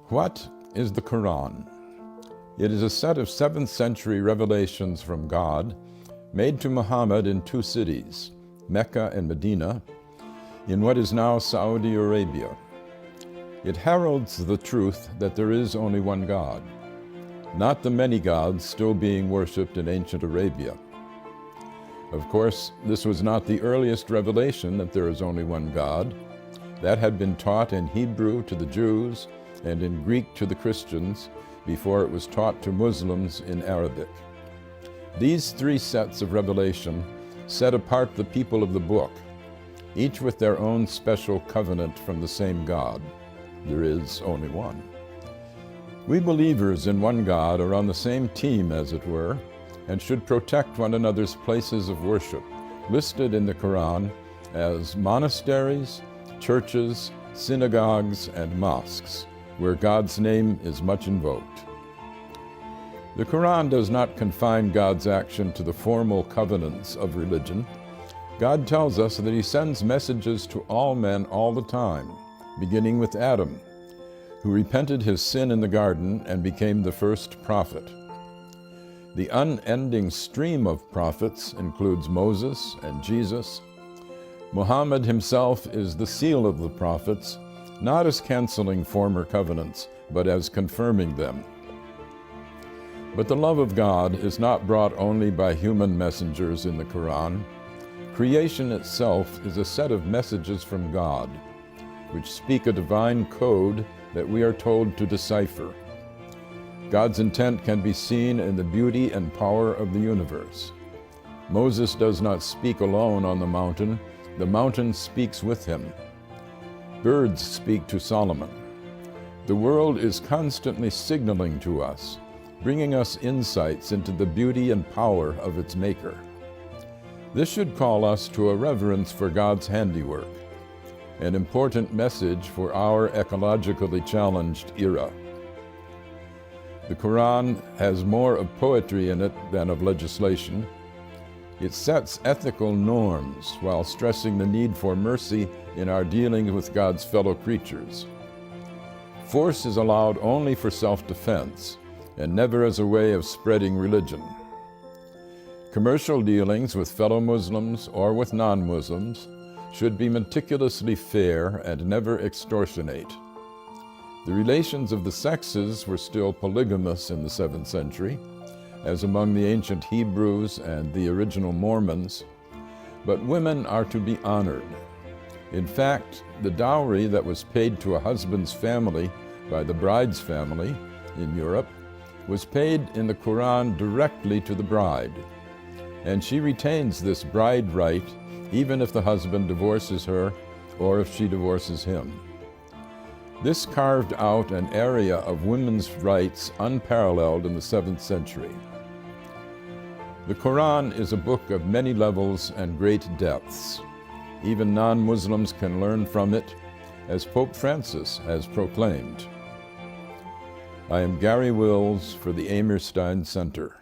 What is the Quran? It is a set of 7th century revelations from God made to Muhammad in 2 cities, Mecca and Medina, in what is now Saudi Arabia. It heralds the truth that there is only one God, not the many gods still being worshipped in ancient Arabia. Of course, this was not the earliest revelation that there is only one God. That had been taught in Hebrew to the Jews and in Greek to the Christians before it was taught to Muslims in Arabic. These 3 sets of revelation set apart the people of the book, each with their own special covenant from the same God. There is only one. We believers in one God are on the same team, as it were, and should protect one another's places of worship, listed in the Quran as monasteries, churches, synagogues, and mosques, where God's name is much invoked. The Quran does not confine God's action to the formal covenants of religion. God tells us that He sends messages to all men all the time, beginning with Adam, who repented his sin in the garden and became the first prophet. The unending stream of prophets includes Moses and Jesus. Muhammad himself is the seal of the prophets, not as canceling former covenants, but as confirming them. But the love of God is not brought only by human messengers in the Quran. Creation itself is a set of messages from God, which speak a divine code that we are told to decipher. God's intent can be seen in the beauty and power of the universe. Moses does not speak alone on the mountain speaks with him. Birds speak to Solomon. The world is constantly signaling to us, bringing us insights into the beauty and power of its maker. This should call us to a reverence for God's handiwork, an important message for our ecologically challenged era. The Quran has more of poetry in it than of legislation. It sets ethical norms while stressing the need for mercy in our dealings with God's fellow creatures. Force is allowed only for self-defense and never as a way of spreading religion. Commercial dealings with fellow Muslims or with non-Muslims should be meticulously fair and never extortionate. The relations of the sexes were still polygamous in the 7th century, as among the ancient Hebrews and the original Mormons, but women are to be honored. In fact, the dowry that was paid to a husband's family by the bride's family in Europe was paid in the Quran directly to the bride, and she retains this bride right even if the husband divorces her or if she divorces him. This carved out an area of women's rights unparalleled in the 7th century. The Quran is a book of many levels and great depths. Even non-Muslims can learn from it, as Pope Francis has proclaimed. I am Gary Wills for the Amir Stein Center.